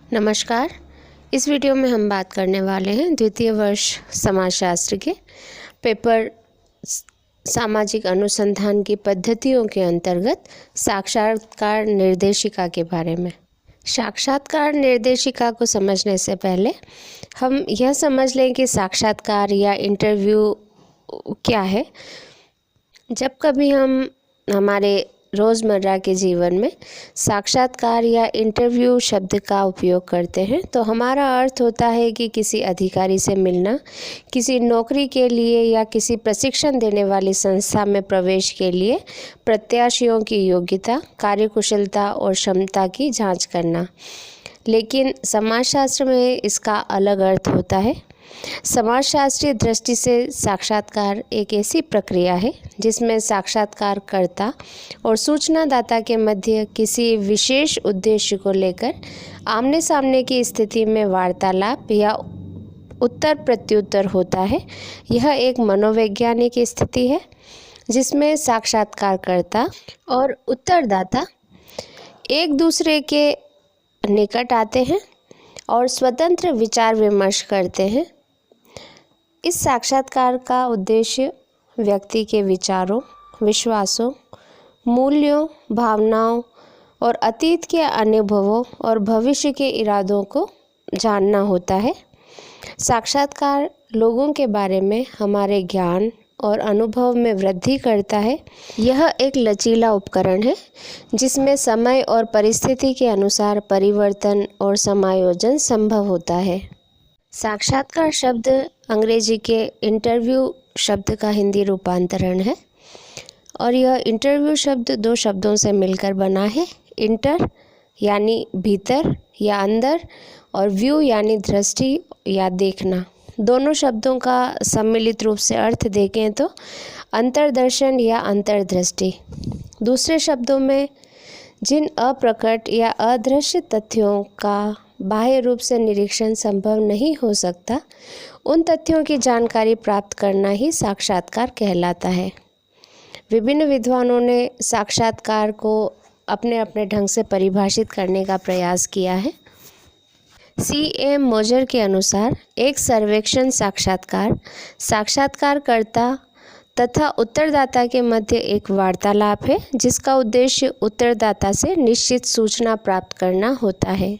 नमस्कार। इस वीडियो में हम बात करने वाले हैं द्वितीय वर्ष समाजशास्त्र के पेपर सामाजिक अनुसंधान की पद्धतियों के अंतर्गत साक्षात्कार निर्देशिका के बारे में। साक्षात्कार निर्देशिका को समझने से पहले हम यह समझ लें कि साक्षात्कार या इंटरव्यू क्या है। जब कभी हम हमारे रोज़मर्रा के जीवन में साक्षात्कार या इंटरव्यू शब्द का उपयोग करते हैं तो हमारा अर्थ होता है कि किसी अधिकारी से मिलना, किसी नौकरी के लिए या किसी प्रशिक्षण देने वाली संस्था में प्रवेश के लिए प्रत्याशियों की योग्यता, कार्यकुशलता और क्षमता की जांच करना। लेकिन समाजशास्त्र में इसका अलग अर्थ होता है। समाजशास्त्रीय दृष्टि से साक्षात्कार एक ऐसी प्रक्रिया है जिसमें साक्षात्कारकर्ता और सूचनादाता के मध्य किसी विशेष उद्देश्य को लेकर आमने सामने की स्थिति में वार्तालाप या उत्तर प्रत्युत्तर होता है। यह एक मनोवैज्ञानिक स्थिति है जिसमें साक्षात्कारकर्ता और उत्तरदाता एक दूसरे के निकट आते हैं और स्वतंत्र विचार विमर्श करते हैं। इस साक्षात्कार का उद्देश्य व्यक्ति के विचारों, विश्वासों, मूल्यों, भावनाओं और अतीत के अनुभवों और भविष्य के इरादों को जानना होता है। साक्षात्कार लोगों के बारे में हमारे ज्ञान और अनुभव में वृद्धि करता है। यह एक लचीला उपकरण है जिसमें समय और परिस्थिति के अनुसार परिवर्तन और समायोजन संभव होता है। साक्षात्कार शब्द अंग्रेजी के इंटरव्यू शब्द का हिंदी रूपांतरण है और यह इंटरव्यू शब्द दो शब्दों से मिलकर बना है। इंटर यानी भीतर या अंदर और व्यू यानी दृष्टि या देखना। दोनों शब्दों का सम्मिलित रूप से अर्थ देखें तो अंतर्दर्शन या अंतर्दृष्टि। दूसरे शब्दों में जिन अप्रकट या अदृश्य तथ्यों का बाह्य रूप से निरीक्षण संभव नहीं हो सकता, उन तथ्यों की जानकारी प्राप्त करना ही साक्षात्कार कहलाता है। विभिन्न विद्वानों ने साक्षात्कार को अपने अपने ढंग से परिभाषित करने का प्रयास किया है। C.M. मोजर के अनुसार एक सर्वेक्षण साक्षात्कार साक्षात्कारकर्ता तथा उत्तरदाता के मध्य एक वार्तालाप है जिसका उद्देश्य उत्तरदाता से निश्चित सूचना प्राप्त करना होता है।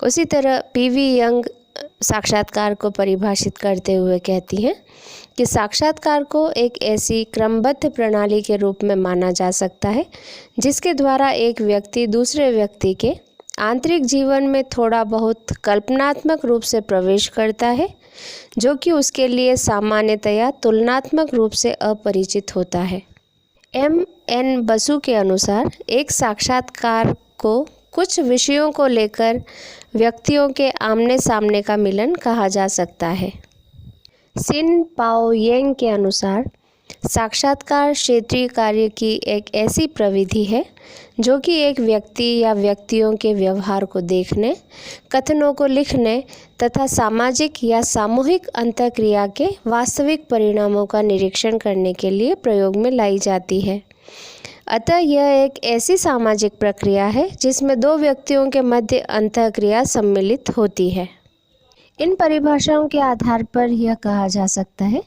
उसी तरह P.V. यंग साक्षात्कार को परिभाषित करते हुए कहती हैं कि साक्षात्कार को एक ऐसी क्रमबद्ध प्रणाली के रूप में माना जा सकता है जिसके द्वारा एक व्यक्ति दूसरे व्यक्ति के आंतरिक जीवन में थोड़ा बहुत कल्पनात्मक रूप से प्रवेश करता है, जो कि उसके लिए सामान्यतया तुलनात्मक रूप से अपरिचित होता है। M.N. बसु के अनुसार एक साक्षात्कार को कुछ विषयों को लेकर व्यक्तियों के आमने सामने का मिलन कहा जा सकता है। सिन पाओ येंग के अनुसार साक्षात्कार क्षेत्रीय कार्य की एक ऐसी प्रविधि है जो कि एक व्यक्ति या व्यक्तियों के व्यवहार को देखने, कथनों को लिखने तथा सामाजिक या सामूहिक अंतःक्रिया के वास्तविक परिणामों का निरीक्षण करने के लिए प्रयोग में लाई जाती है। अतः यह एक ऐसी सामाजिक प्रक्रिया है जिसमें दो व्यक्तियों के मध्य अंतःक्रिया सम्मिलित होती है। इन परिभाषाओं के आधार पर यह कहा जा सकता है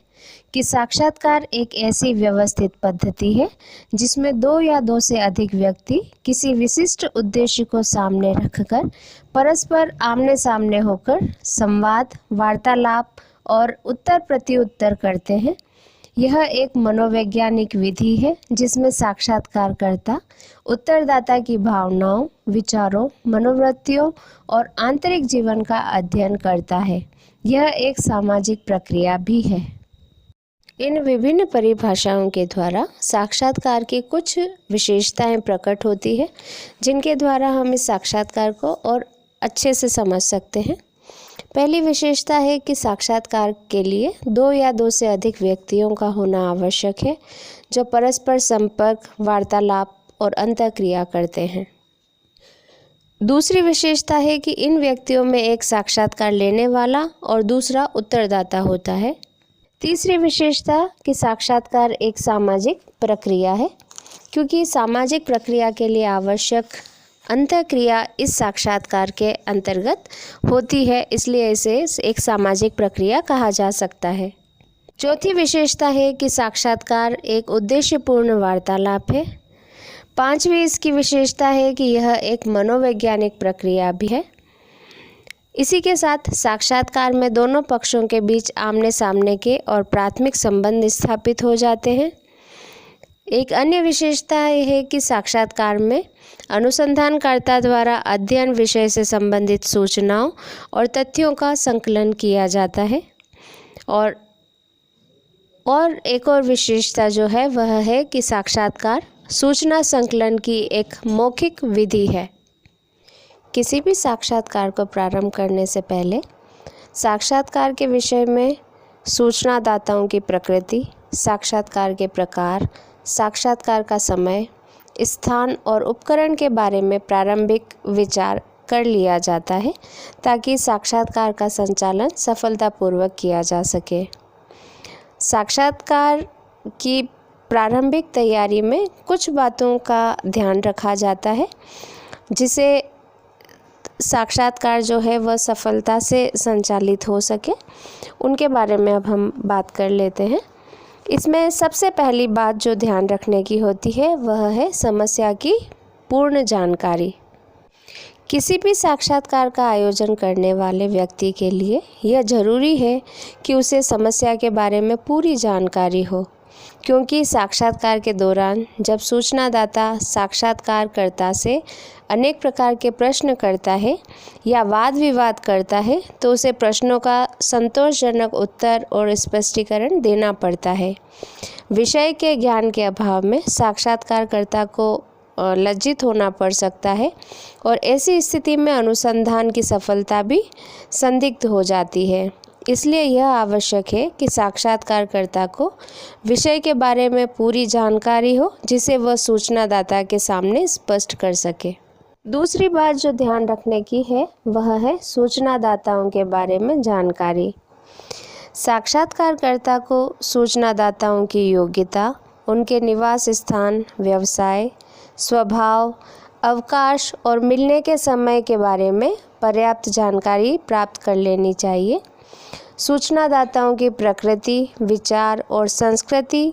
कि साक्षात्कार एक ऐसी व्यवस्थित पद्धति है जिसमें दो या दो से अधिक व्यक्ति किसी विशिष्ट उद्देश्य को सामने रखकर परस्पर आमने सामने होकर संवाद, वार्तालाप और उत्तर प्रत्युत्तर करते हैं। यह एक मनोवैज्ञानिक विधि है जिसमें साक्षात्कारकर्ता उत्तरदाता की भावनाओं, विचारों, मनोवृत्तियों और आंतरिक जीवन का अध्ययन करता है। यह एक सामाजिक प्रक्रिया भी है। इन विभिन्न परिभाषाओं के द्वारा साक्षात्कार की कुछ विशेषताएं प्रकट होती है जिनके द्वारा हम इस साक्षात्कार को और अच्छे से समझ सकते हैं। पहली विशेषता है कि साक्षात्कार के लिए दो या दो से अधिक व्यक्तियों का होना आवश्यक है जो परस्पर संपर्क, वार्तालाप और अंतःक्रिया करते हैं। दूसरी विशेषता है कि इन व्यक्तियों में एक साक्षात्कार लेने वाला और दूसरा उत्तरदाता होता है। तीसरी विशेषता कि साक्षात्कार एक सामाजिक प्रक्रिया है, क्योंकि सामाजिक प्रक्रिया के लिए आवश्यक अंतःक्रिया इस साक्षात्कार के अंतर्गत होती है, इसलिए इसे एक सामाजिक प्रक्रिया कहा जा सकता है। चौथी विशेषता है कि साक्षात्कार एक उद्देश्यपूर्ण वार्तालाप है। पांचवी इसकी विशेषता है कि यह एक मनोवैज्ञानिक प्रक्रिया भी है। इसी के साथ साक्षात्कार में दोनों पक्षों के बीच आमने सामने के और प्राथमिक संबंध स्थापित हो जाते हैं। एक अन्य विशेषता यह है कि साक्षात्कार में अनुसंधानकर्ता द्वारा अध्ययन विषय से संबंधित सूचनाओं और तथ्यों का संकलन किया जाता है। और एक और विशेषता जो है वह है कि साक्षात्कार सूचना संकलन की एक मौखिक विधि है। किसी भी साक्षात्कार को प्रारंभ करने से पहले साक्षात्कार के विषय में सूचनादाताओं की प्रकृति, साक्षात्कार के प्रकार, साक्षात्कार का समय, स्थान और उपकरण के बारे में प्रारंभिक विचार कर लिया जाता है ताकि साक्षात्कार का संचालन सफलतापूर्वक किया जा सके। साक्षात्कार की प्रारंभिक तैयारी में कुछ बातों का ध्यान रखा जाता है जिसे साक्षात्कार जो है वह सफलता से संचालित हो सके, उनके बारे में अब हम बात कर लेते हैं। इसमें सबसे पहली बात जो ध्यान रखने की होती है वह है समस्या की पूर्ण जानकारी। किसी भी साक्षात्कार का आयोजन करने वाले व्यक्ति के लिए यह ज़रूरी है कि उसे समस्या के बारे में पूरी जानकारी हो, क्योंकि साक्षात्कार के दौरान जब सूचनादाता साक्षात्कारकर्ता से अनेक प्रकार के प्रश्न करता है या वाद विवाद करता है तो उसे प्रश्नों का संतोषजनक उत्तर और स्पष्टीकरण देना पड़ता है। विषय के ज्ञान के अभाव में साक्षात्कारकर्ता को लज्जित होना पड़ सकता है और ऐसी स्थिति में अनुसंधान की सफलता भी संदिग्ध हो जाती है। इसलिए यह आवश्यक है कि साक्षात्कारकर्ता को विषय के बारे में पूरी जानकारी हो जिसे वह सूचनादाता के सामने स्पष्ट कर सके। दूसरी बात जो ध्यान रखने की है वह है सूचनादाताओं के बारे में जानकारी। साक्षात्कारकर्ता को सूचनादाताओं की योग्यता, उनके निवास स्थान, व्यवसाय, स्वभाव, अवकाश और मिलने के समय के बारे में पर्याप्त जानकारी प्राप्त कर लेनी चाहिए। सूचनादाताओं की प्रकृति, विचार और संस्कृति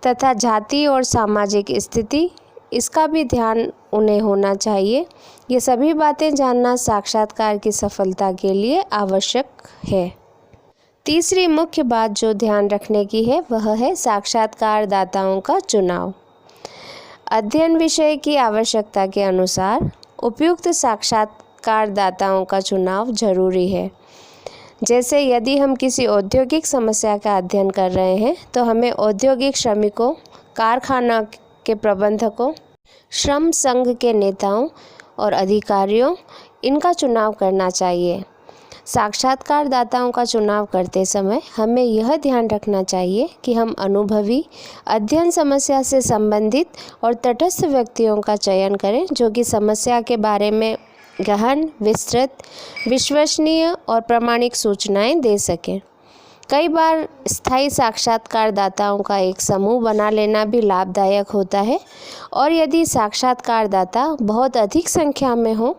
तथा जाति और सामाजिक स्थिति, इसका भी ध्यान उन्हें होना चाहिए। ये सभी बातें जानना साक्षात्कार की सफलता के लिए आवश्यक है। तीसरी मुख्य बात जो ध्यान रखने की है वह है साक्षात्कारदाताओं का चुनाव। अध्ययन विषय की आवश्यकता के अनुसार उपयुक्त साक्षात्कारदाताओं का चुनाव जरूरी है। जैसे यदि हम किसी औद्योगिक समस्या का अध्ययन कर रहे हैं तो हमें औद्योगिक श्रमिकों, कारखाना के प्रबंधकों, श्रम संघ के नेताओं और अधिकारियों, इनका चुनाव करना चाहिए। साक्षात्कारदाताओं का चुनाव करते समय हमें यह ध्यान रखना चाहिए कि हम अनुभवी, अध्ययन समस्या से संबंधित और तटस्थ व्यक्तियों का चयन करें जो कि समस्या के बारे में गहन, विस्तृत, विश्वसनीय और प्रामाणिक सूचनाएं दे सकें। कई बार स्थायी साक्षात्कारदाताओं का एक समूह बना लेना भी लाभदायक होता है और यदि साक्षात्कारदाता बहुत अधिक संख्या में हो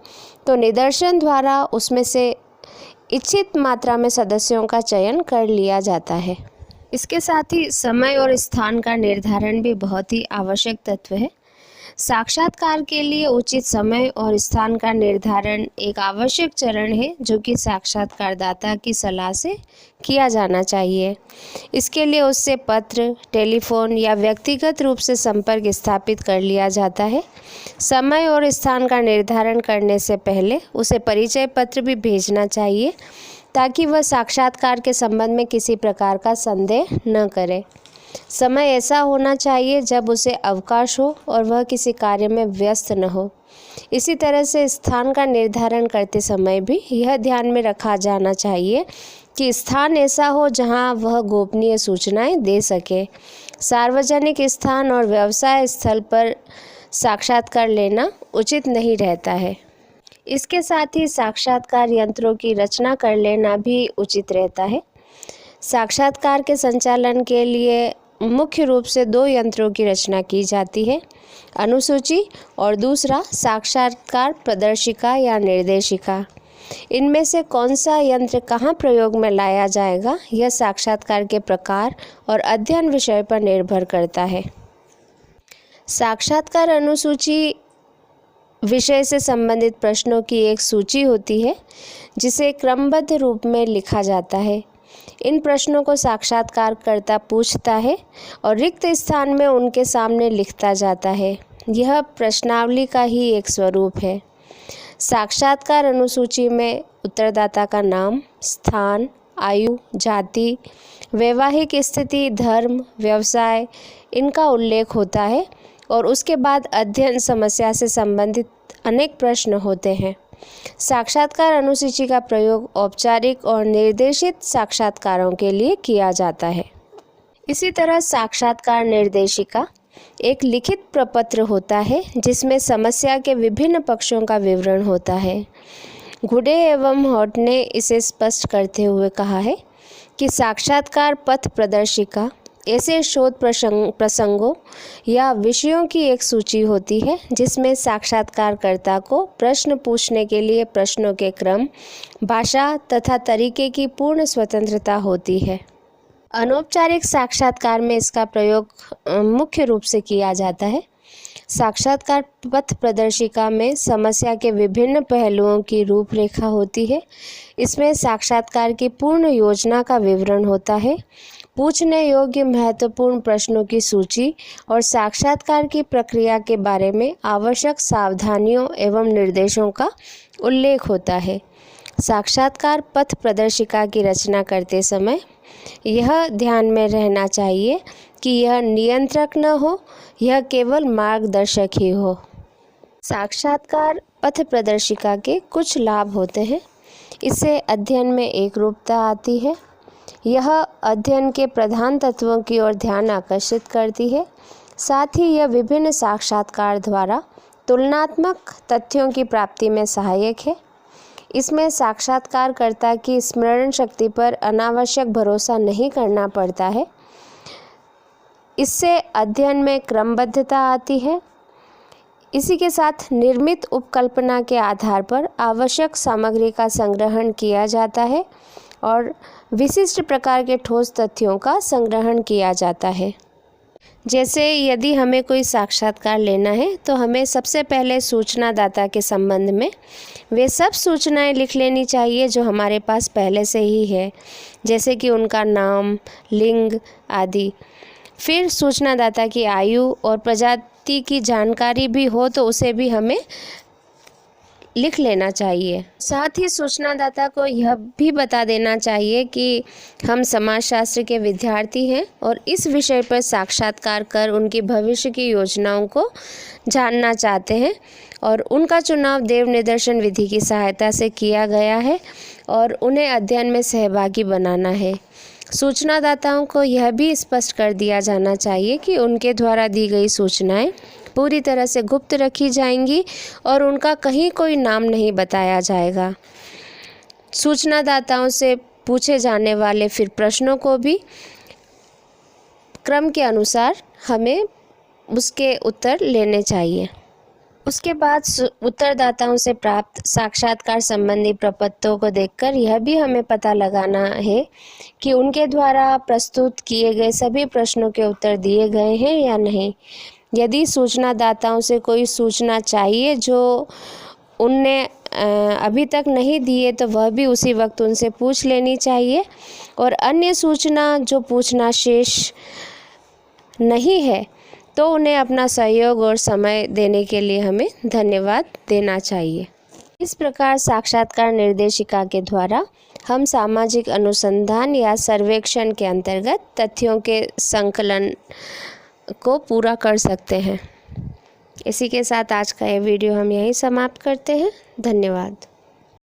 तो निदर्शन द्वारा उसमें से इच्छित मात्रा में सदस्यों का चयन कर लिया जाता है। इसके साथ ही समय और स्थान का निर्धारण भी बहुत ही आवश्यक तत्व है। साक्षात्कार के लिए उचित समय और स्थान का निर्धारण एक आवश्यक चरण है जो कि साक्षात्कारदाता की सलाह से किया जाना चाहिए। इसके लिए उससे पत्र, टेलीफोन या व्यक्तिगत रूप से संपर्क स्थापित कर लिया जाता है। समय और स्थान का निर्धारण करने से पहले उसे परिचय पत्र भी भेजना चाहिए ताकि वह साक्षात्कार के संबंध में किसी प्रकार का संदेह न करे। समय ऐसा होना चाहिए जब उसे अवकाश हो और वह किसी कार्य में व्यस्त न हो। इसी तरह से स्थान का निर्धारण करते समय भी यह ध्यान में रखा जाना चाहिए कि स्थान ऐसा हो जहां वह गोपनीय सूचनाएं दे सके। सार्वजनिक स्थान और व्यवसाय स्थल पर साक्षात्कार लेना उचित नहीं रहता है। इसके साथ ही साक्षात्कार यंत्रों की रचना कर लेना भी उचित रहता है। साक्षात्कार के संचालन के लिए मुख्य रूप से दो यंत्रों की रचना की जाती है, अनुसूची और दूसरा साक्षात्कार प्रदर्शिका या निर्देशिका। इनमें से कौन सा यंत्र कहाँ प्रयोग में लाया जाएगा, यह साक्षात्कार के प्रकार और अध्ययन विषय पर निर्भर करता है। साक्षात्कार अनुसूची विषय से संबंधित प्रश्नों की एक सूची होती है जिसे क्रमबद्ध रूप में लिखा जाता है। इन प्रश्नों को साक्षात्कारकर्ता पूछता है और रिक्त स्थान में उनके सामने लिखता जाता है। यह प्रश्नावली का ही एक स्वरूप है। साक्षात्कार अनुसूची में उत्तरदाता का नाम, स्थान, आयु, जाति, वैवाहिक स्थिति, धर्म, व्यवसाय इनका उल्लेख होता है और उसके बाद अध्ययन समस्या से संबंधित अनेक प्रश्न होते हैं। साक्षात्कार अनुसूची का प्रयोग औपचारिक और निर्देशित साक्षात्कारों के लिए किया जाता है। इसी तरह साक्षात्कार निर्देशिका एक लिखित प्रपत्र होता है जिसमें समस्या के विभिन्न पक्षों का विवरण होता है। गुडे एवं हॉट ने इसे स्पष्ट करते हुए कहा है कि साक्षात्कार पथ प्रदर्शिका ऐसे शोध प्रसंगों या विषयों की एक सूची होती है जिसमें साक्षात्कारकर्ता को प्रश्न पूछने के लिए प्रश्नों के क्रम, भाषा तथा तरीके की पूर्ण स्वतंत्रता होती है। अनौपचारिक साक्षात्कार में इसका प्रयोग मुख्य रूप से किया जाता है। साक्षात्कार पथ प्रदर्शिका में समस्या के विभिन्न पहलुओं की रूपरेखा होती है। इसमें साक्षात्कार की पूर्ण योजना का विवरण होता है, पूछने योग्य महत्वपूर्ण प्रश्नों की सूची और साक्षात्कार की प्रक्रिया के बारे में आवश्यक सावधानियों एवं निर्देशों का उल्लेख होता है। साक्षात्कार पथ प्रदर्शिका की रचना करते समय यह ध्यान में रहना चाहिए कि यह नियंत्रक न हो, यह केवल मार्गदर्शक ही हो। साक्षात्कार पथ प्रदर्शिका के कुछ लाभ होते हैं। इससे अध्ययन में एकरूपता आती है। यह अध्ययन के प्रधान तत्वों की ओर ध्यान आकर्षित करती है। साथ ही यह विभिन्न साक्षात्कार द्वारा तुलनात्मक तथ्यों की प्राप्ति में सहायक है। इसमें साक्षात्कारकर्ता की स्मरण शक्ति पर अनावश्यक भरोसा नहीं करना पड़ता है। इससे अध्ययन में क्रमबद्धता आती है। इसी के साथ निर्मित उपकल्पना के आधार पर आवश्यक सामग्री का संग्रहण किया जाता है और विशिष्ट प्रकार के ठोस तथ्यों का संग्रहण किया जाता है। जैसे यदि हमें कोई साक्षात्कार लेना है तो हमें सबसे पहले सूचनादाता के संबंध में वे सब सूचनाएं लिख लेनी चाहिए जो हमारे पास पहले से ही है, जैसे कि उनका नाम, लिंग आदि। फिर सूचनादाता की आयु और प्रजाति की जानकारी भी हो तो उसे भी हमें लिख लेना चाहिए। साथ ही सूचनादाता को यह भी बता देना चाहिए कि हम समाजशास्त्र के विद्यार्थी हैं और इस विषय पर साक्षात्कार कर उनकी भविष्य की योजनाओं को जानना चाहते हैं और उनका चुनाव देव निदर्शन विधि की सहायता से किया गया है और उन्हें अध्ययन में सहभागी बनाना है। सूचनादाताओं को यह भी स्पष्ट कर दिया जाना चाहिए कि उनके द्वारा दी गई सूचनाएं पूरी तरह से गुप्त रखी जाएंगी और उनका कहीं कोई नाम नहीं बताया जाएगा। सूचनादाताओं से पूछे जाने वाले फिर प्रश्नों को भी क्रम के अनुसार हमें उसके उत्तर लेने चाहिए। उसके बाद उत्तरदाताओं से प्राप्त साक्षात्कार संबंधी प्रपत्रों को देखकर यह भी हमें पता लगाना है कि उनके द्वारा प्रस्तुत किए गए सभी प्रश्नों के उत्तर दिए गए हैं या नहीं। यदि सूचनादाताओं से कोई सूचना चाहिए जो उनने अभी तक नहीं दिए तो वह भी उसी वक्त उनसे पूछ लेनी चाहिए और अन्य सूचना जो पूछना शेष नहीं है तो उन्हें अपना सहयोग और समय देने के लिए हमें धन्यवाद देना चाहिए। इस प्रकार साक्षात्कार निर्देशिका के द्वारा हम सामाजिक अनुसंधान या सर्वेक्षण के अंतर्गत तथ्यों के संकलन को पूरा कर सकते हैं। इसी के साथ आज का ये वीडियो हम यहीं समाप्त करते हैं। धन्यवाद।